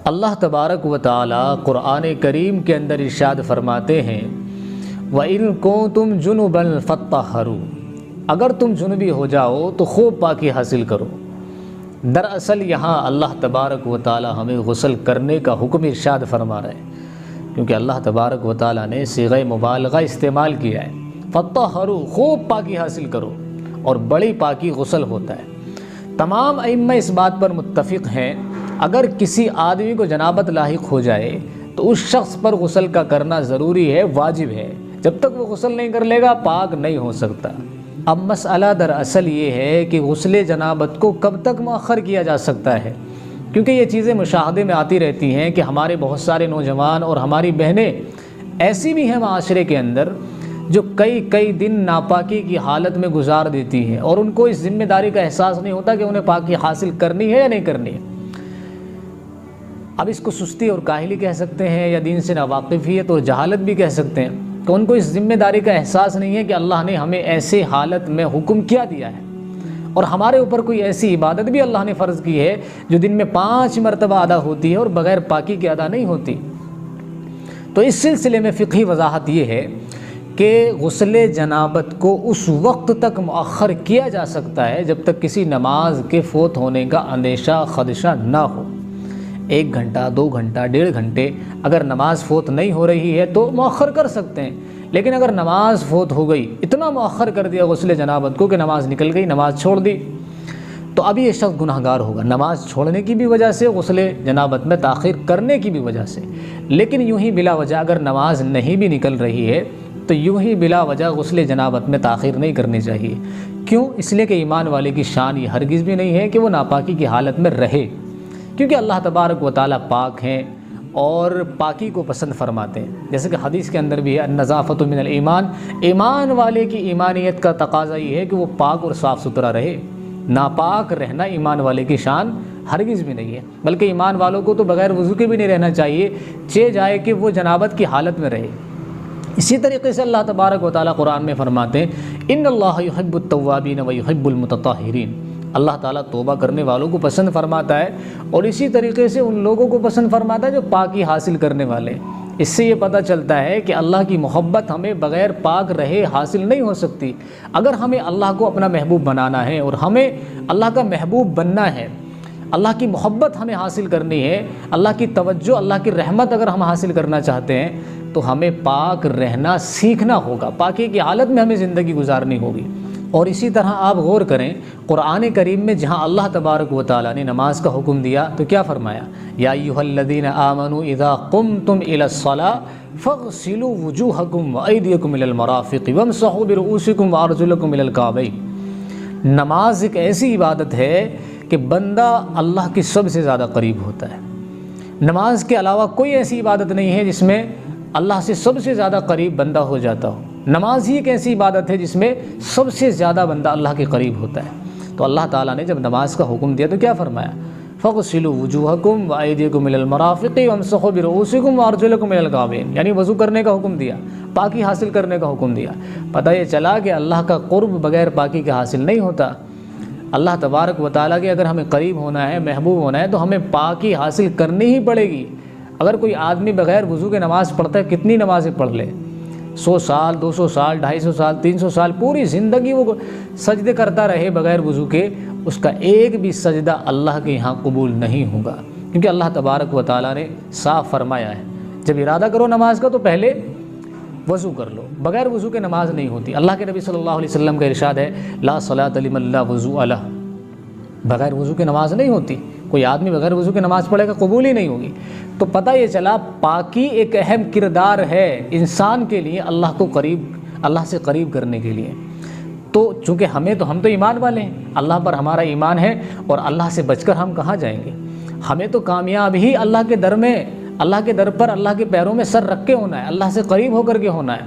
اللہ تبارک و تعالی قرآن کریم کے اندر ارشاد فرماتے ہیں وَإِن كُنتُمْ جُنُبًا فَاطَّهَّرُوا، اگر تم جنبی ہو جاؤ تو خوب پاکی حاصل کرو۔ دراصل یہاں اللہ تبارک و تعالی ہمیں غسل کرنے کا حکم ارشاد فرما رہے ہیں، کیونکہ اللہ تبارک و تعالی نے صیغہ مبالغہ استعمال کیا ہے۔ فَاطَّهَّرُوا، خوب پاکی حاصل کرو، اور بڑی پاکی غسل ہوتا ہے۔ تمام ائمہ اس بات پر متفق ہیں اگر کسی آدمی کو جنابت لاحق ہو جائے تو اس شخص پر غسل کا کرنا ضروری ہے، واجب ہے۔ جب تک وہ غسل نہیں کر لے گا پاک نہیں ہو سکتا۔ اب مسئلہ دراصل یہ ہے کہ غسل جنابت کو کب تک مؤخر کیا جا سکتا ہے، کیونکہ یہ چیزیں مشاہدے میں آتی رہتی ہیں کہ ہمارے بہت سارے نوجوان اور ہماری بہنیں ایسی بھی ہیں معاشرے کے اندر جو کئی دن ناپاکی کی حالت میں گزار دیتی ہیں، اور ان کو اس ذمہ داری کا احساس نہیں ہوتا کہ انہیں پاکی حاصل کرنی ہے یا نہیں کرنی ہے۔ اب اس کو سستی اور کاہلی کہہ سکتے ہیں، یا دین سے ناواقفیت اور جہالت بھی کہہ سکتے ہیں، کہ ان کو اس ذمہ داری کا احساس نہیں ہے کہ اللہ نے ہمیں ایسے حالت میں حکم کیا دیا ہے، اور ہمارے اوپر کوئی ایسی عبادت بھی اللہ نے فرض کی ہے جو دن میں 5 مرتبہ ادا ہوتی ہے اور بغیر پاکی کے ادا نہیں ہوتی۔ تو اس سلسلے میں فقہی وضاحت یہ ہے کہ غسل جنابت کو اس وقت تک مؤخر کیا جا سکتا ہے جب تک کسی نماز کے فوت ہونے کا اندیشہ خدشہ نہ ہو۔ 1 گھنٹہ، 2 گھنٹہ، 1.5 گھنٹے اگر نماز فوت نہیں ہو رہی ہے تو مؤخر کر سکتے ہیں، لیکن اگر نماز فوت ہو گئی، اتنا مؤخر کر دیا غسل جنابت کو کہ نماز نکل گئی، نماز چھوڑ دی، تو اب یہ شخص گناہ گار ہوگا، نماز چھوڑنے کی بھی وجہ سے، غسل جنابت میں تاخیر کرنے کی بھی وجہ سے۔ لیکن یوں ہی بلا وجہ اگر نماز نہیں بھی نکل رہی ہے تو یوں ہی بلا وجہ غسل جنابت میں تاخیر نہیں کرنی چاہیے۔ کیوں؟ اس لیے کہ ایمان والے کی شان یہ ہرگز بھی نہیں ہے کہ وہ ناپاکی کی حالت میں رہے، کیونکہ اللہ تبارک و تعالیٰ پاک ہیں اور پاکی کو پسند فرماتے ہیں۔ جیسے کہ حدیث کے اندر بھی ہے النظافۃ من الایمان، ایمان والے کی ایمانیت کا تقاضا یہ ہے کہ وہ پاک اور صاف ستھرا رہے۔ ناپاک رہنا ایمان والے کی شان ہرگز بھی نہیں ہے، بلکہ ایمان والوں کو تو بغیر وضو کے بھی نہیں رہنا چاہیے، چاہے جائے کہ وہ جنابت کی حالت میں رہے۔ اسی طریقے سے اللہ تبارک و تعالیٰ قرآن میں فرماتے ہیں ان اللہ یحب التوابین ویحب المتطہرین، اللہ تعالیٰ توبہ کرنے والوں کو پسند فرماتا ہے، اور اسی طریقے سے ان لوگوں کو پسند فرماتا ہے جو پاکی حاصل کرنے والے۔ اس سے یہ پتہ چلتا ہے کہ اللہ کی محبت ہمیں بغیر پاک رہے حاصل نہیں ہو سکتی۔ اگر ہمیں اللہ کو اپنا محبوب بنانا ہے اور ہمیں اللہ کا محبوب بننا ہے، اللہ کی محبت ہمیں حاصل کرنی ہے، اللہ کی توجہ، اللہ کی رحمت اگر ہم حاصل کرنا چاہتے ہیں تو ہمیں پاک رہنا سیکھنا ہوگا، پاکی کی حالت میں ہمیں زندگی گزارنی ہوگی۔ اور اسی طرح آپ غور کریں قرآن کریم میں جہاں اللہ تبارک و تعالیٰ نے نماز کا حکم دیا تو کیا فرمایا؟ یا ایھا الذین آمنوا اذا قمتم الی الصلاۃ فاغسلوا وجوہکم وایدیکم الی المرافق وامسحوا برؤوسکم وارجلکم الی الکعبین۔ نماز ایک ایسی عبادت ہے کہ بندہ اللہ کی سب سے زیادہ قریب ہوتا ہے۔ نماز کے علاوہ کوئی ایسی عبادت نہیں ہے جس میں اللہ سے سب سے زیادہ قریب بندہ ہو جاتا ہو۔ نماز ہی ایک ایسی عبادت ہے جس میں سب سے زیادہ بندہ اللہ کے قریب ہوتا ہے۔ تو اللہ تعالیٰ نے جب نماز کا حکم دیا تو کیا فرمایا؟ فَاغْسِلُوا وُجُوهَكُمْ وَأَيْدِيَكُمْ إِلَى الْمَرَافِقِ وَامْسَحُوا بِرُؤُوسِكُمْ وَأَرْجُلَكُمْ إِلَى الْكَعْبَيْنِ، یعنی وضو کرنے کا حکم دیا، پاکی حاصل کرنے کا حکم دیا۔ پتہ یہ چلا کہ اللہ کا قرب بغیر پاکی کے حاصل نہیں ہوتا۔ اللہ تبارک و تعالیٰ کے اگر ہمیں قریب ہونا ہے، محبوب ہونا ہے تو ہمیں پاکی حاصل کرنی ہی پڑے گی۔ اگر کوئی آدمی بغیر وضو کے نماز پڑھتا ہے، کتنی نمازیں پڑھ لے، 100 سال، 200 سال، 250 سال، 300 سال، پوری زندگی وہ سجدے کرتا رہے بغیر وضو کے، اس کا ایک بھی سجدہ اللہ کے یہاں قبول نہیں ہوگا، کیونکہ اللہ تبارک و تعالیٰ نے صاف فرمایا ہے جب ارادہ کرو نماز کا تو پہلے وضو کر لو، بغیر وضو کے نماز نہیں ہوتی۔ اللہ کے نبی صلی اللہ علیہ وسلم کا ارشاد ہے لا صلاۃ لمن لا وضوء لہ، بغیر وضو کے نماز نہیں ہوتی۔ کوئی آدمی بغیر وضو کے نماز پڑھے گا قبول ہی نہیں ہوگی۔ تو پتہ یہ چلا پاکی ایک اہم کردار ہے انسان کے لیے اللہ سے قریب کرنے کے لیے۔ تو چونکہ ہم تو ایمان والے ہیں، اللہ پر ہمارا ایمان ہے، اور اللہ سے بچ کر ہم کہاں جائیں گے؟ ہمیں تو کامیاب ہی اللہ کے در پر اللہ کے پیروں میں سر رکھ کے ہونا ہے، اللہ سے قریب ہو کر کے ہونا ہے۔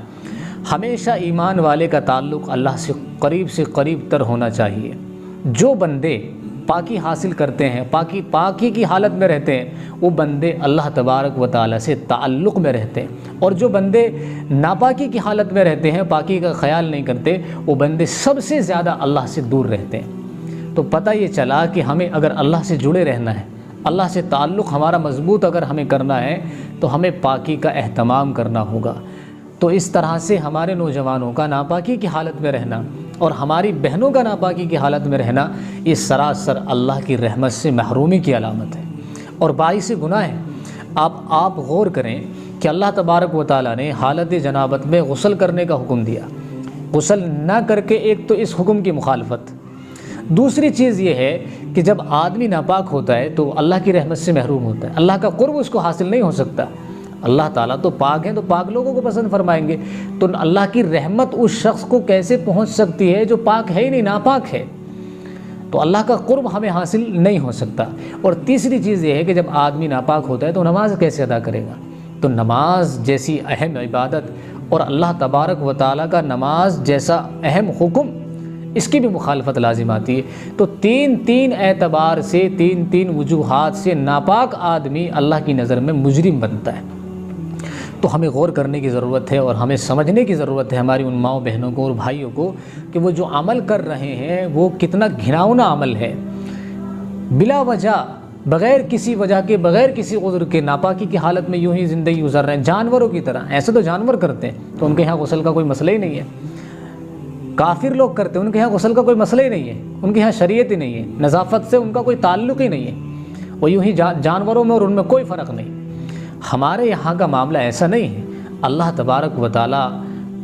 ہمیشہ ایمان والے کا تعلق اللہ سے قریب تر ہونا چاہیے۔ جو بندے پاکی حاصل کرتے ہیں، پاکی کی حالت میں رہتے ہیں، وہ بندے اللہ تبارک و تعالیٰ سے تعلق میں رہتے ہیں، اور جو بندے ناپاکی کی حالت میں رہتے ہیں، پاکی کا خیال نہیں کرتے، وہ بندے سب سے زیادہ اللہ سے دور رہتے ہیں۔ تو پتہ یہ چلا کہ ہمیں اگر اللہ سے جڑے رہنا ہے، اللہ سے تعلق ہمارا مضبوط اگر ہمیں کرنا ہے تو ہمیں پاکی کا اہتمام کرنا ہوگا۔ تو اس طرح سے ہمارے نوجوانوں کا ناپاکی کی حالت میں رہنا اور ہماری بہنوں کا ناپاکی کی حالت میں رہنا، یہ سراسر اللہ کی رحمت سے محرومی کی علامت ہے اور باعث گناہ ہے۔ آپ غور کریں کہ اللہ تبارک و تعالیٰ نے حالت جنابت میں غسل کرنے کا حکم دیا، غسل نہ کر کے ایک تو اس حکم کی مخالفت، دوسری چیز یہ ہے کہ جب آدمی ناپاک ہوتا ہے تو اللہ کی رحمت سے محروم ہوتا ہے، اللہ کا قرب اس کو حاصل نہیں ہو سکتا۔ اللہ تعالیٰ تو پاک ہیں، تو پاک لوگوں کو پسند فرمائیں گے، تو اللہ کی رحمت اس شخص کو کیسے پہنچ سکتی ہے جو پاک ہے ہی نہیں، ناپاک ہے؟ تو اللہ کا قرب ہمیں حاصل نہیں ہو سکتا۔ اور تیسری چیز یہ ہے کہ جب آدمی ناپاک ہوتا ہے تو نماز کیسے ادا کرے گا؟ تو نماز جیسی اہم عبادت اور اللہ تبارک و تعالیٰ کا نماز جیسا اہم حکم، اس کی بھی مخالفت لازم آتی ہے۔ تو تین اعتبار سے، تین وجوہات سے ناپاک آدمی اللہ کی نظر میں مجرم بنتا ہے۔ تو ہمیں غور کرنے کی ضرورت ہے اور ہمیں سمجھنے کی ضرورت ہے ہماری ان ماؤں بہنوں کو اور بھائیوں کو کہ وہ جو عمل کر رہے ہیں وہ کتنا گھناؤنا عمل ہے، بلا وجہ، بغیر کسی وجہ کے، بغیر کسی عذر کے ناپاکی کی حالت میں یوں ہی زندگی گزر رہے ہیں جانوروں کی طرح۔ ایسے تو جانور کرتے ہیں تو ان کے یہاں غسل کا کوئی مسئلہ ہی نہیں ہے، کافر لوگ کرتے ہیں ان کے یہاں غسل کا کوئی مسئلہ ہی نہیں ہے، ان کے یہاں شریعت ہی نہیں ہے، نظافت سے ان کا کوئی تعلق ہی نہیں ہے، وہ یوں ہی جانوروں میں اور ان میں کوئی فرق نہیں۔ ہمارے یہاں کا معاملہ ایسا نہیں ہے، اللہ تبارک و تعالیٰ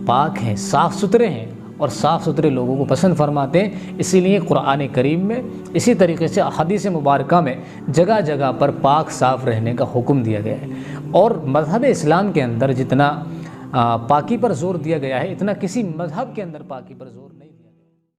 پاک ہیں، صاف ستھرے ہیں اور صاف ستھرے لوگوں کو پسند فرماتے ہیں۔ اسی لیے قرآن کریم میں، اسی طریقے سے احادیث مبارکہ میں جگہ جگہ پر پاک صاف رہنے کا حکم دیا گیا ہے، اور مذہب اسلام کے اندر جتنا پاکی پر زور دیا گیا ہے اتنا کسی مذہب کے اندر پاکی پر زور نہیں۔